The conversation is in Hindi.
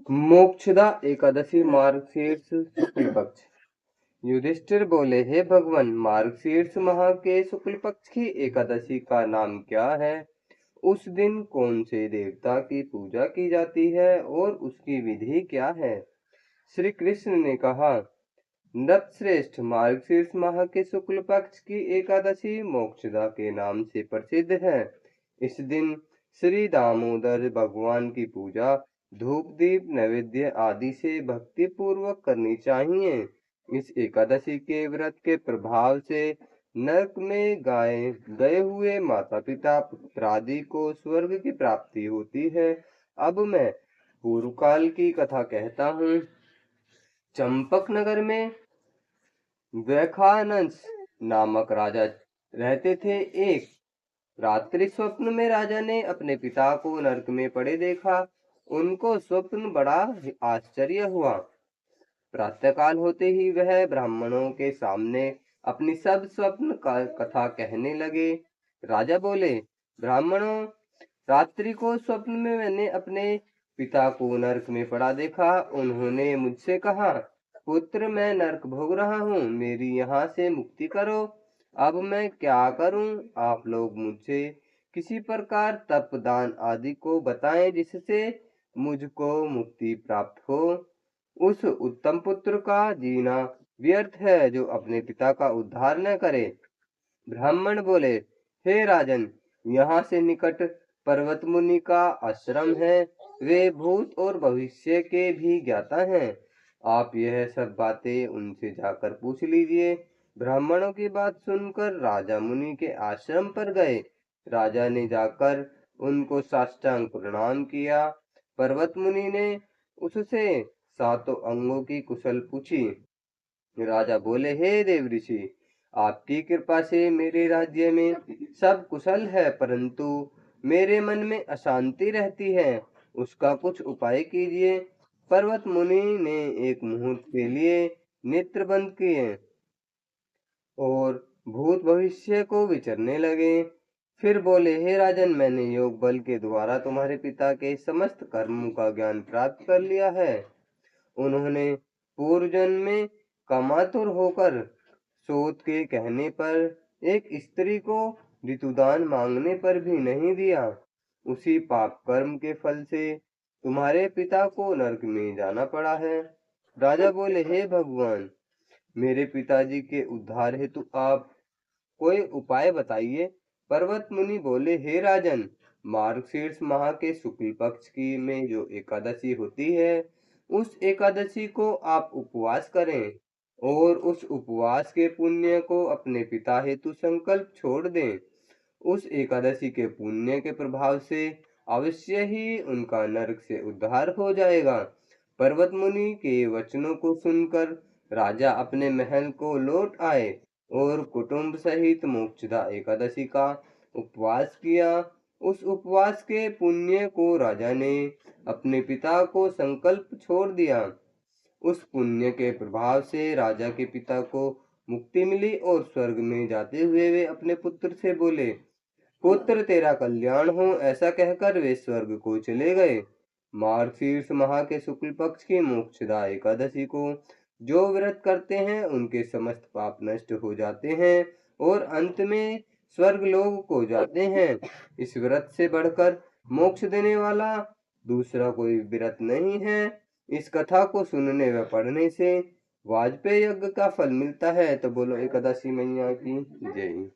मोक्षदा एकादशी मार्गशीर्ष शुक्ल पक्ष। युधिष्ठिर बोले, हे भगवान, मार्गशीर्ष माह के शुक्ल पक्ष की एकादशी का नाम क्या है? उस दिन कौन से देवता की पूजा की जाती है और उसकी विधि क्या है? श्री कृष्ण ने कहा, नृपश्रेष्ठ, मार्गशीर्ष माह के शुक्ल पक्ष की एकादशी मोक्षदा के नाम से प्रसिद्ध है। इस दिन श्री दामोदर भगवान की पूजा धूप दीप नैवेद्य आदि से भक्ति पूर्वक करनी चाहिए। इस एकादशी के व्रत के प्रभाव से नरक में गए हुए माता पिता पुत्र आदि को स्वर्ग की प्राप्ति होती है। अब मैं पूर्व काल की कथा कहता हूँ। चंपक नगर में द्वैखानस नामक राजा रहते थे। एक रात्रि स्वप्न में राजा ने अपने पिता को नरक में पड़े देखा। उनको स्वप्न बड़ा आश्चर्य हुआ। प्रातःकाल होते ही वह ब्राह्मणों के सामने अपनी सब स्वप्न का कथा कहने लगे। राजा बोले, ब्राह्मणों, रात्रि को स्वप्न में मैंने अपने पिता को नरक में पड़ा देखा। उन्होंने मुझसे कहा, पुत्र, मैं नरक भोग रहा हूँ, मेरी यहाँ से मुक्ति करो। अब मैं क्या करूं? आप लोग मुझे किसी प्रकार तप दान आदि को बताएं जिससे मुझको मुक्ति प्राप्त हो। उस उत्तम पुत्र का जीना व्यर्थ है जो अपने पिता का उद्धार न करे। ब्राह्मण बोले, हे राजन, यहाँ से निकट पर्वत मुनि का आश्रम है। वे भूत और भविष्य के भी ज्ञाता हैं। आप यह सब बातें उनसे जाकर पूछ लीजिए। ब्राह्मणों की बात सुनकर राजा मुनि के आश्रम पर गए। राजा ने जाकर उनको साष्टांग प्रणाम किया। पर्वत मुनि ने उससे सातों अंगों की कुशल पूछी। राजा बोले, हे देव ऋषि, आपकी कृपा से मेरे राज्य में सब कुशल है, परंतु मेरे मन में अशांति रहती है। उसका कुछ उपाय कीजिए। पर्वत मुनि ने एक मुहूर्त के लिए नेत्र बंद किए और भूत भविष्य को विचरने लगे। फिर बोले, हे राजन, मैंने योग बल के द्वारा तुम्हारे पिता के समस्त कर्मों का ज्ञान प्राप्त कर लिया है। उन्होंने पूर्व जन्म में कामातुर होकर सूत के कहने पर एक स्त्री को ऋतुदान मांगने पर भी नहीं दिया। उसी पाप कर्म के फल से तुम्हारे पिता को नरक में जाना पड़ा है। राजा बोले, हे भगवान, मेरे पिताजी के उद्धार हेतु आप कोई उपाय बताइए। पर्वत मुनि बोले, हे राजन, मार्गशीर्ष माह के शुक्ल पक्ष की में जो एकादशी होती है, उस एकादशी को आप उपवास करें और उस उपवास के पुण्य को अपने पिता हेतु संकल्प छोड़ दें। उस एकादशी के पुण्य के प्रभाव से अवश्य ही उनका नरक से उद्धार हो जाएगा। पर्वत मुनि के वचनों को सुनकर राजा अपने महल को लौट आए और कुटुंब सहित मोक्षदा एकादशी का उपवास किया। उस उपवास के पुण्य को राजा ने अपने पिता को संकल्प छोड़ दिया। उस पुण्य के प्रभाव से राजा के पिता को मुक्ति मिली और स्वर्ग में जाते हुए वे अपने पुत्र से बोले, पुत्र, तेरा कल्याण हो। ऐसा कहकर वे स्वर्ग को चले गए। मार्गशीर्ष माह के शुक्ल पक्ष की मोक्षदा एकादशी को जो व्रत करते हैं उनके समस्त पाप नष्ट हो जाते हैं और अंत में स्वर्ग लोक को जाते हैं। इस व्रत से बढ़कर मोक्ष देने वाला दूसरा कोई व्रत नहीं है। इस कथा को सुनने व पढ़ने से वाजपेयी यज्ञ का फल मिलता है। तो बोलो एकादशी मैया की जय।